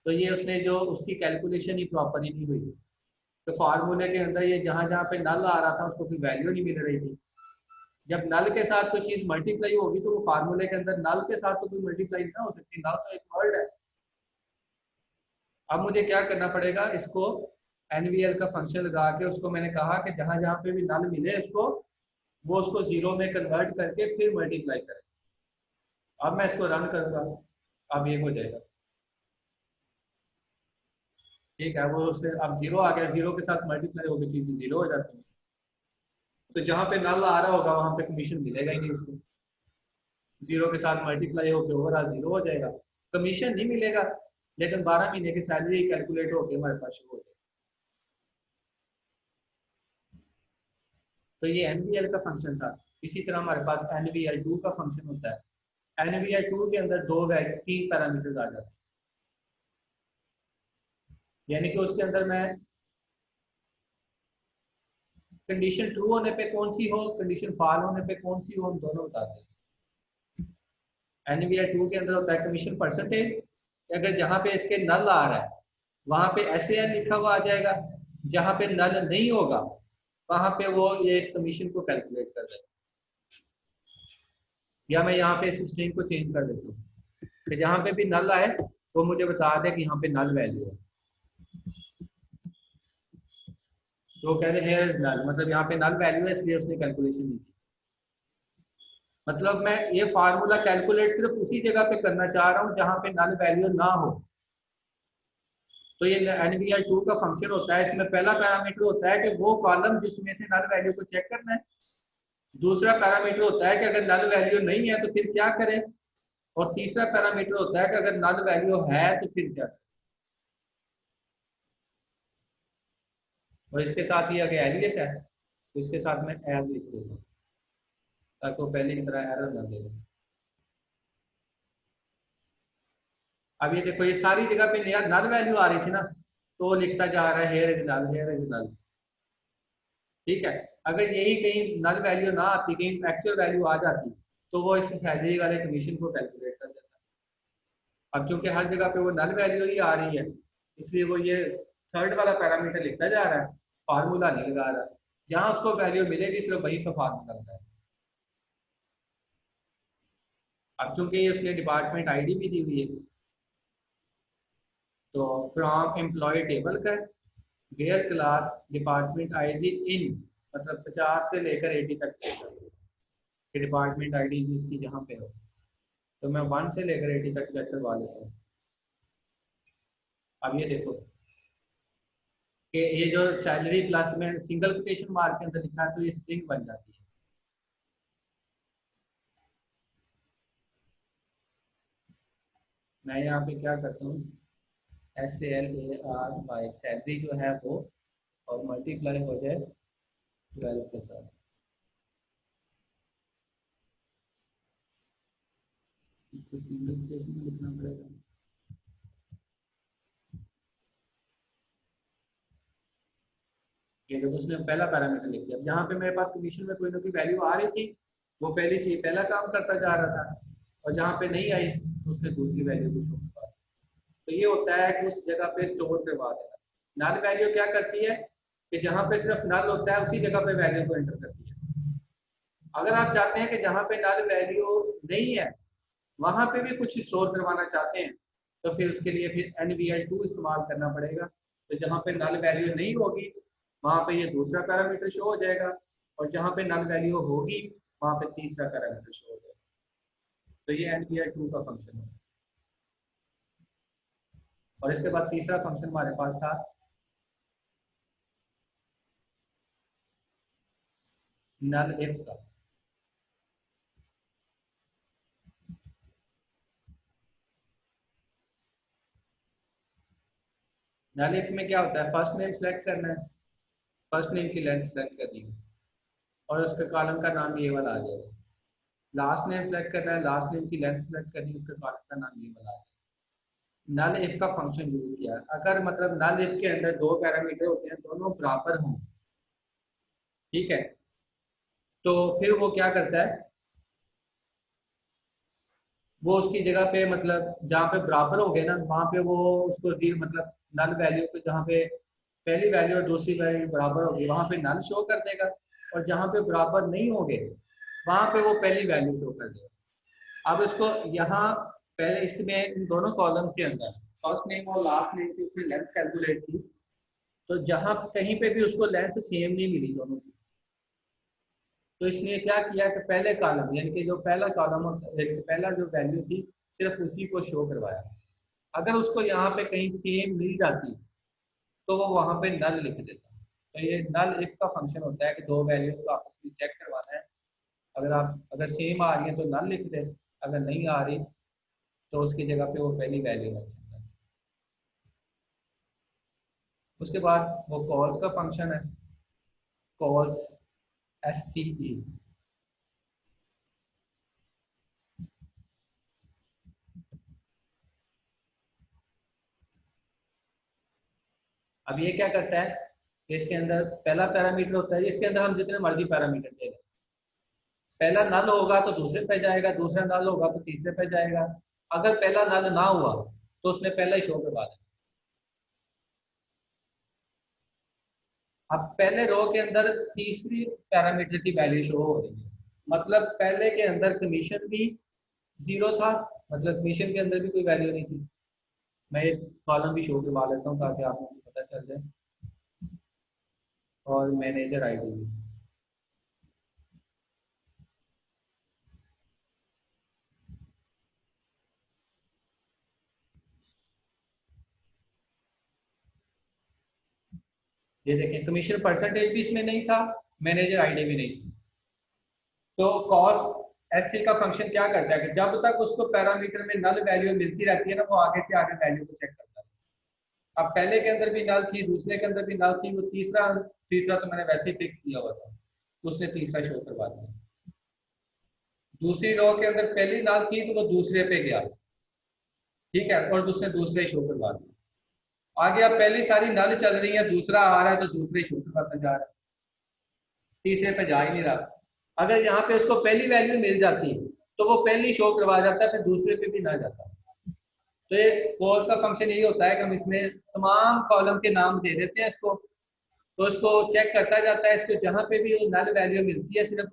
तो ये उसने जो उसकी कैलकुलेशन ही प्रॉपर ही नहीं हुई, तो फार्मूले के अंदर ये जहां जहां पे नल आ रहा था उसको कोई वैल्यू नहीं मिल रही थी। जब नल के साथ कोई चीज मल्टीप्लाई होगी तो वो फार्मूले के अंदर नल के साथ तो कोई मल्टीप्लाई ना हो सकती, नल तो एक वर्ड है। अब मुझे क्या करना पड़ेगा, इसको एनवीएल का फंक्शन लगा के उसको मैंने कहा कि जहां जहां पे भी नल मिले उसको वो उसको जीरो में कन्वर्ट करके फिर मल्टीप्लाई करें। अब मैं इसको रन करूंगा, अब ये हो जाएगा। ठीक है, वो उससे अब जीरो आ गया, जीरो के साथ मल्टीप्लाई होकर चीजें जीरो हो जाती है। तो जहां पे नल आ रहा होगा वहां पे कमीशन मिलेगा ही नहीं उसको, जीरो के साथ मल्टीप्लाई होकर ओवरऑल जीरो हो जाएगा, कमीशन नहीं मिलेगा, लेकिन 12 महीने की सैलरी कैलकुलेट होकर हमारे पास शुरू हो जाएगी। तो ये एनवीएल का फंक्शन था। इसी तरह हमारे पास एनवीएल2 का फंक्शन होता है। एनवीएल2 के अंदर दो वैल्यू 3 पैरामीटर्स आ जाते हैं, यानी कि उसके अंदर मैं कंडीशन ट्रू होने पे कौन सी हो, कंडीशन फॉल होने पे कौन सी हो, हम दोनों बताते हैं। एनवीआर2 के अंदर होता है कमीशन परसेंटेज, अगर जहां पे इसके नल आ रहा है वहां पे एसएएल लिखा हुआ आ जाएगा, जहां पे नल नहीं होगा वहां पे वो ये इस कमीशन को कैलकुलेट कर देगा। या मैं यहाँ पे इस स्ट्रिंग को चेंज कर देता हूँ कि जहां पे भी नल आए वो मुझे बता दे कि यहाँ पे नल वैल्यू है, तो कहते हैं हियर इज नल, मतलब यहाँ पे नल वैल्यू है इसलिए उसने कैलकुलेशन नहीं की। मतलब मैं ये फार्मूला कैलकुलेट सिर्फ उसी जगह पे करना चाह रहा हूँ जहां पे नल वैल्यू ना हो। तो ये NVL2 का फंक्शन होता है, इसमें पहला पैरामीटर होता है कि वो कॉलम जिसमें से नल वैल्यू को चेक करना है। दूसरा पैरामीटर होता है कि अगर नल वैल्यू नहीं है तो फिर क्या करें, और तीसरा पैरामीटर होता है कि अगर नल वैल्यू है तो फिर क्या करें। और इसके साथ ही अगर एलियस है तो इसके साथ मैं एज लिख देता हूँ ताकि वो पहले की तरह एरर ना दे। अब ये देखो ये सारी जगह पे नया नल वैल्यू आ रही थी ना, तो वो लिखता जा रहा है here is null, here is null. ठीक है, अगर यही कहीं नल वैल्यू ना आती, कहीं एक्चुअल वैल्यू आ जाती, तो वो इस सैलरी वाले कमीशन को कैलकुलेट कर देता। अब क्योंकि हर जगह पे वो नल वैल्यू ही आ रही है, इसलिए वो ये थर्ड वाला पैरामीटर लिखता जा रहा है, फार्मूला नहीं लगा रहा। जहां उसको वैल्यू मिलेगी सिर्फ वहीं पर फार्मूला लगाएगा। अब चूंकि उसने डिपार्टमेंट आईडी भी दी हुई है, तो फ्रॉम एम्प्लॉय टेबल का where clause department ID in, मतलब 50 से लेकर 80 तक कि डिपार्टमेंट आईडी जिसकी जहाँ पे हो, तो मैं 1 से लेकर 80 तक चेक करवा लेता हूँ। अब ये देखो कि ये जो सैलरी प्लस में सिंगल कोटेशन मार्क के अंदर लिखा है तो ये स्ट्रिंग बन जाती है। मैं यहाँ पे क्या करता हूँ, SALARY सैलरी जो है वो और मल्टीप्लाई हो जाए 12 के साथ। इसको सिंगल कोटेशन में लिखना पड़ेगा। ये देखो उसने पहला पैरामीटर लिख दिया, जहाँ पे मेरे पास कमीशन में कोई ना कोई वैल्यू आ रही थी वो पहली चीज पहला काम करता जा रहा था, और जहाँ पे नहीं आई तो उसने दूसरी वैल्यू को शो करवा। तो ये होता है कि उस जगह पे स्टोर करवा देना। नल वैल्यू क्या करती है कि जहाँ पे सिर्फ नल होता है उसी जगह पे वैल्यू को एंटर करती है। अगर आप चाहते हैं कि जहाँ पे नल वैल्यू नहीं है वहां पे भी कुछ स्टोर करवाना चाहते हैं, तो फिर उसके लिए फिर NVL2 इस्तेमाल करना पड़ेगा। तो जहाँ पे नल वैल्यू नहीं होगी वहां पे ये दूसरा पैरामीटर शो हो जाएगा, और जहाँ पे नल वैल्यू होगी वहां पे तीसरा पैरामीटर शो हो जाएगा। तो ये एंड किया टू का फंक्शन है। और इसके बाद तीसरा फंक्शन हमारे पास था नल इफ का। नल इफ में क्या होता है, फर्स्ट नेम सेलेक्ट करना है, फर्स्ट नेम की लेंथ सेलेक्ट करनी है और उसके कॉलम का नाम ये वाला आ जाएगा। लास्ट नेम सेलेक्ट करना है, लास्ट नेम की लेंथ सेलेक्ट करनी है, उसके कॉलम का नाम ये वाला आ जाएगा। नल इफ का फंक्शन यूज किया है। अगर मतलब नल इफ के अंदर दो पैरामीटर होते हैं, दोनों बराबर हों, ठीक है, तो फिर वो क्या करता है, वो उसकी जगह पे मतलब जहाँ पे बराबर हो गए ना, वहाँ पे वो उसको जीरो मतलब नल वैल्यू को, जहाँ पे पहली वैल्यू और दूसरी वैल्यू बराबर होगी वहाँ पे नल शो कर देगा, और जहाँ पे बराबर नहीं होंगे वहाँ पे वो पहली वैल्यू शो कर देगा। अब इसको यहाँ पहले इसमें इन दोनों कॉलम्स के अंदर फर्स्ट नेम और लास्ट नेम की उसने लेंथ कैलकुलेट की, तो जहाँ कहीं पे भी उसको लेंथ सेम नहीं मिली दोनों की, तो इसने क्या किया कि पहले कॉलम यानी कि जो पहला कॉलम पहला जो वैल्यू थी सिर्फ उसी को शो करवाया। अगर उसको यहाँ पे कहीं सेम मिल जाती तो वो वहाँ पे नल लिख देता। तो ये नल इफ का फंक्शन होता है कि दो वैल्यूज को आपस में चेक करवाना है। अगर सेम आ रही है तो नल लिख दे, अगर नहीं आ रही तो उसकी जगह पे वो पहली वैल्यू रख सकता है। उसके बाद वो कॉल्स का फंक्शन है, कॉल्स SCE। अब ये क्या करता है, इसके अंदर पहला पैरामीटर होता है, इसके अंदर हम जितने मर्जी पैरामीटर दे दें, पहला नल होगा तो दूसरे पे जाएगा, दूसरा नल होगा तो तीसरे पे जाएगा। अगर पहला नल ना हुआ तो उसने पहला ही शो करवा देना। अब पहले रो के अंदर तीसरी पैरामीटर की वैल्यू शो हो रही है, मतलब पहले के अंदर कमीशन भी जीरो था, मतलब कमीशन के अंदर भी कोई वैल्यू नहीं थी। मैं एक कॉलम भी शो करवा लेता हूँ ताकि आपको पता चल जाए, और मैनेजर आईडी भी। ये देखें कमीशन परसेंटेज भी इसमें नहीं था, मैनेजर आईडी भी नहीं थी। तो कॉल एससी का फंक्शन क्या करता है कि जब तक उसको पैरामीटर में नल वैल्यू मिलती रहती है ना, वो आगे से आगे वैल्यू को चेक करता है। अब पहले के अंदर भी नल थी, दूसरे के अंदर भी नल थी, वो तीसरा तीसरा तो मैंने वैसे ही फिक्स किया हुआ था, उसने तीसरा शो करवा दिया। दूसरी रो के अंदर पहली नल थी तो वो दूसरे पे गया, ठीक है, और उसने दूसरे शो करवा दिया। आगे अब पहली सारी नल चल रही है, दूसरा आ रहा है तो दूसरे शो करवाता जा रहा है, तीसरे पे जा ही नहीं रहा। अगर यहाँ पे उसको पहली वैल्यू मिल जाती तो वो पहली शो करवा जाता है, फिर दूसरे पे भी ना जाता। तो ये कॉल का फंक्शन यही होता है कि हम इसमें तमाम कॉलम के नाम दे देते हैं इसको, तो इसको चेक करता जाता है, इसको जहाँ पे भी वो नल वैल्यू मिलती है सिर्फ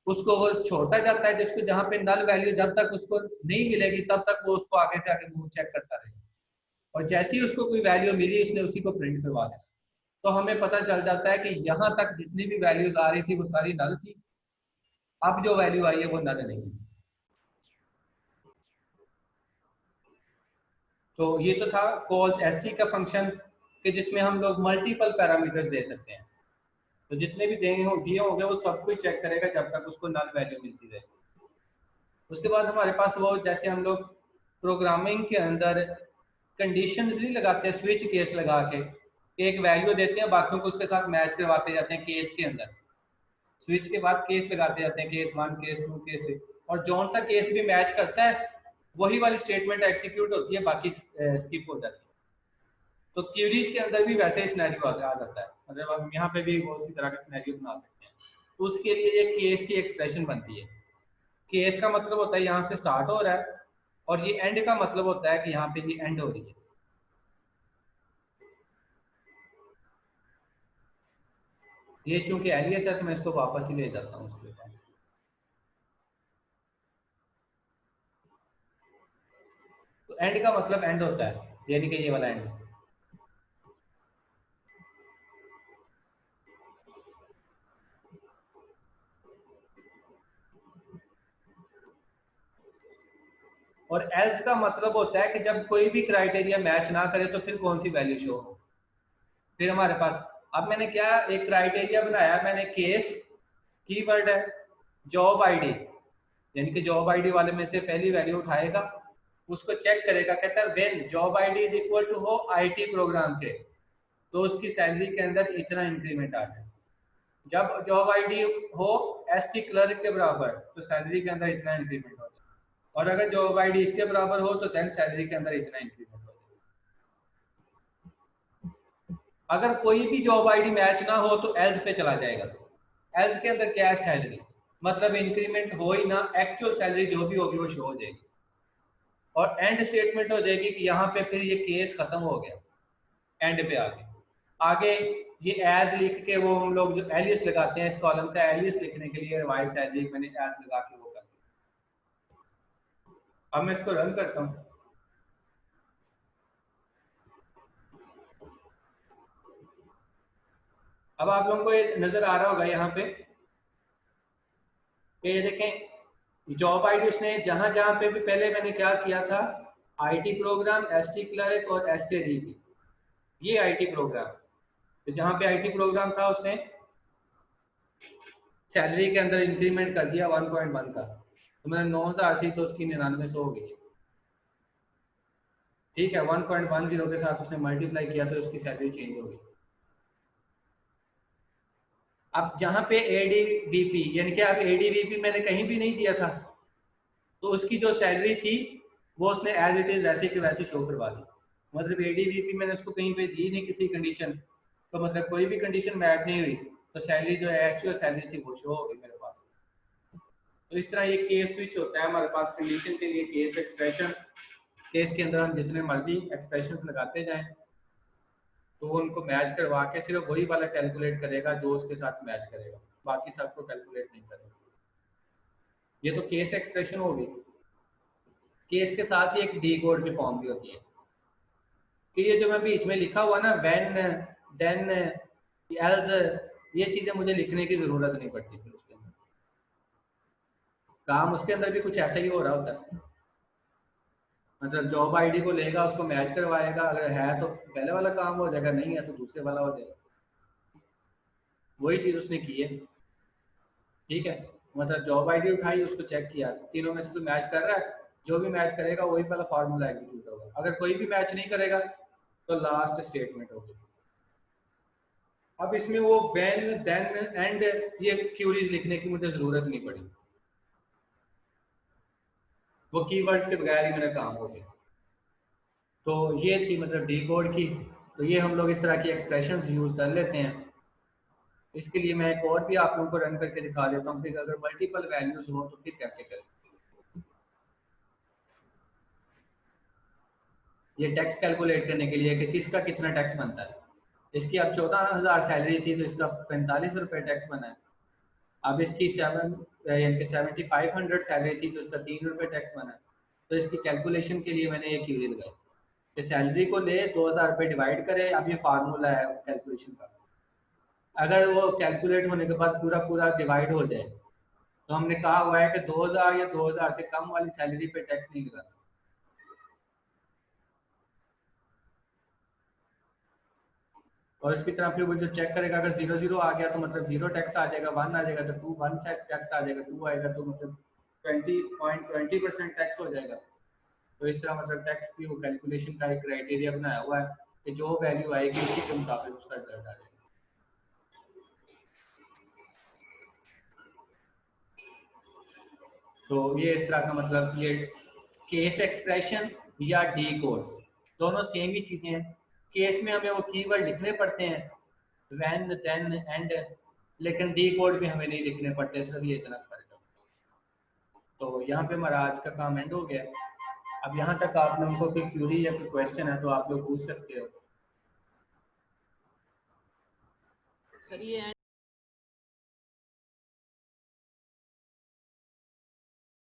उसको वो छोड़ता जाता है, जिसको जहाँ पे नल वैल्यू जब तक उसको नहीं मिलेगी तब तक वो उसको आगे से आगे मूव चेक करता रहेगा, और जैसे ही उसको कोई वैल्यू मिली उसने उसी को प्रिंट करवा देना। तो हमें पता चल जाता है कि यहाँ तक जितनी भी वैल्यूज आ रही थी वो सारी नल थी, अब जो वैल्यू आई है वो नल नहीं है। तो ये तो था कॉल्स एससी का फंक्शन कि जिसमें हम लोग मल्टीपल पैरामीटर्स दे सकते हैं, तो जितने भी दिए होंगे वो सब कुछ चेक करेगा जब तक उसको नल वैल्यू मिलती रहेगी। उसके बाद हमारे पास वो जैसे हम लोग प्रोग्रामिंग के अंदर कंडीशंस नहीं लगाते, स्विच केस लगा के एक वैल्यू देते हैं, बाकियों को उसके साथ मैच करवाते जाते हैं केस के अंदर, स्विच के बाद केस लगाते जाते हैं, केस 1 केस 2 केस 3, और जौन सा केस भी मैच करता है वही वाली स्टेटमेंट एग्जीक्यूट होती है, बाकी स्किप हो जाती है। तो क्यूरीज के अंदर भी वैसे ही सिनेरियो आ जाता है, मतलब हम यहाँ पे भी वो उसी तरह का सिनेरियो बना सकते हैं। तो उसके लिए ये केस की एक्सप्रेशन बनती है। केस का मतलब होता है यहाँ से स्टार्ट हो रहा है, और ये एंड का मतलब होता है कि यहाँ पे ये एंड हो रही है। ये चूंकि एलियस है तो मैं इसको वापस ही ले जाता हूँ उसके पास। तो एंड का मतलब एंड होता है, यानी कि ये वाला एंड। और एल्स का मतलब होता है कि जब कोई भी क्राइटेरिया मैच ना करे तो फिर कौन सी वैल्यू शो हो। फिर हमारे पास अब मैंने क्या एक क्राइटेरिया बनाया, मैंने केस कीवर्ड है जॉब आईडी, यानी कि जॉब आईडी वाले में से पहली वैल्यू उठाएगा, उसको चेक करेगा, कहता है when job ID is equal to हो आईटी प्रोग्राम के, तो उसकी सैलरी के अंदर इतना इंक्रीमेंट आ जाए। जब जॉब आईडी हो एसटी क्लर्क के बराबर तो सैलरी के अंदर इतना इंक्रीमेंट हो जाए, और अगर जॉब आईडी इसके बराबर हो तो देन सैलरी के अंदर इतना इंक्रीमेंट हो जाए। अगर कोई भी जॉब आईडी मैच ना हो तो एल्स पे चला जाएगा। एल्स के अंदर क्या है, सैलरी, मतलब इंक्रीमेंट हो ही ना, एक्चुअल सैलरी जो भी होगी वो शो हो जाएगी, और एंड स्टेटमेंट हो जाएगी कि यहाँ पे फिर ये केस खत्म हो गया। एंड पे आगे ये एज लिख के, वो हम लोग जो एलियस लगाते हैं इस कॉलम का एलियस लिखने के लिए रिवाइज सैलरी मैंने एज लगा के वो कर दिया। अब मैं इसको रन करता हूँ। अब आप लोगों को ये नजर आ रहा होगा यहाँ पे, ये देखें जॉब आईडी उसने जहां जहां पे भी पहले मैंने क्या किया था, आईटी प्रोग्राम, एसटी क्लर्क और एससीडीपी, ये आईटी प्रोग्राम, तो जहां पे आईटी प्रोग्राम था उसने सैलरी के अंदर इंक्रीमेंट कर दिया 1.1 का, तो मैंने 9000 थी तो उसकी 9900 हो गई। ठीक है, 1.10 के साथ उसने मल्टीप्लाई किया तो उसकी सैलरी चेंज हो गई। अब जहां पे एडीवीपी, यानी कि अब एडीवीपी मैंने कहीं भी नहीं दिया था, तो उसकी जो सैलरी थी वो उसने एज इट इज वैसे के वैसे शो करवा दी। मतलब एडीवीपी मैंने उसको कहीं पे दी नहीं किसी कंडीशन, तो मतलब कोई भी कंडीशन मैच नहीं हुई तो सैलरी जो है एक्चुअल सैलरी थी वो शो हो गई मेरे पास। तो इस तरह ये केस स्विच होता है हमारे पास कंडीशन के लिए, केस एक्सप्रेशन, केस के अंदर हम जितने मर्जी एक्सप्रेशंस लगाते जाएं तो वो उनको मैच करवा के सिर्फ वही वाला कैलकुलेट करेगा जो उसके साथ मैच करेगा, बाकी सबको कैलकुलेट नहीं करेगा। ये तो केस एक्सप्रेशन होगी। केस के साथ ही एक डी कोड की फॉर्म भी होती है कि ये जो मैं बीच में लिखा हुआ ना व्हेन, देन, एल्स, ये चीजें मुझे लिखने की जरूरत नहीं पड़ती फिर उसके अंदर, काम उसके अंदर भी कुछ ऐसा ही हो रहा होता है। मतलब जॉब आईडी को लेगा, उसको मैच करवाएगा, अगर है तो पहले वाला काम हो जाएगा, नहीं है तो दूसरे वाला हो जाएगा। वही चीज उसने की है। ठीक है, मतलब जॉब आईडी उठाई, उसको चेक किया, तीनों में से कोई मैच कर रहा है, जो भी मैच करेगा वही वाला फार्मूला एग्जीक्यूट होगा। अगर कोई भी मैच नहीं करेगा तो लास्ट स्टेटमेंट होगी। अब इसमें वो व्हेन, देन, एंड, ये क्यूरीज लिखने की मुझे जरूरत नहीं पड़ी, वो कीवर्ड के बगैर ही मेरा काम हो गया। तो ये थी मतलब डी कोड की। तो ये हम लोग इस तरह की एक्सप्रेशंस यूज कर लेते हैं। इसके लिए मैं एक और भी आप लोगों को रन करके दिखा देता हूँ कि अगर मल्टीपल वैल्यूज हो तो फिर कैसे करें। ये टैक्स कैलकुलेट करने के लिए कि किसका कितना टैक्स बनता है। इसकी अब 14,000 सैलरी थी तो इसका 45 रुपये टैक्स बना है। अब इसकी 7500 सैलरी थी तो इसका 3 रुपये टैक्स बना है। तो इसकी कैलकुलेशन के लिए मैंने ये क्यूरी लगाई कि सैलरी को ले 2000 रुपये डिवाइड करे। अब ये फार्मूला है कैलकुलेशन का, अगर वो कैलकुलेट होने के बाद पूरा पूरा डिवाइड हो जाए तो हमने कहा हुआ है कि 2000 या 2000 से कम वाली सैलरी पे टैक्स नहीं लगाना। और इसकी तरफ फिर वो जो चेक करेगा, अगर 00 आ गया तो मतलब 0 टैक्स आ जाएगा, 1 आ जाएगा तो 2 1 टैक्स आ जाएगा, 2 आएगा तो मतलब 20.20% टैक्स हो जाएगा। तो इस तरह मतलब टैक्स की वो कैलकुलेशन का एक क्राइटेरिया बनाया हुआ है कि जो वैल्यू आएगी उसी के मुताबिक उसका रिजल्ट आ जाएगा। तो ये इस तरह का मतलब ये केस एक्सप्रेशन या डी कोड दोनों सेम ही चीजें हैं। केस में हमें वो कीवर्ड लिखने पड़ते हैं व्हेन, देन, एंड, लेकिन डी कोड भी हमें नहीं लिखने पड़ते, सिर्फ ये इतना फर्क है। तो यहाँ पे हमारा आज का काम एंड हो गया। अब यहाँ तक आप लोगों को कोई क्यूरी या कोई क्वेश्चन है तो आप लोग पूछ सकते हो। सर ये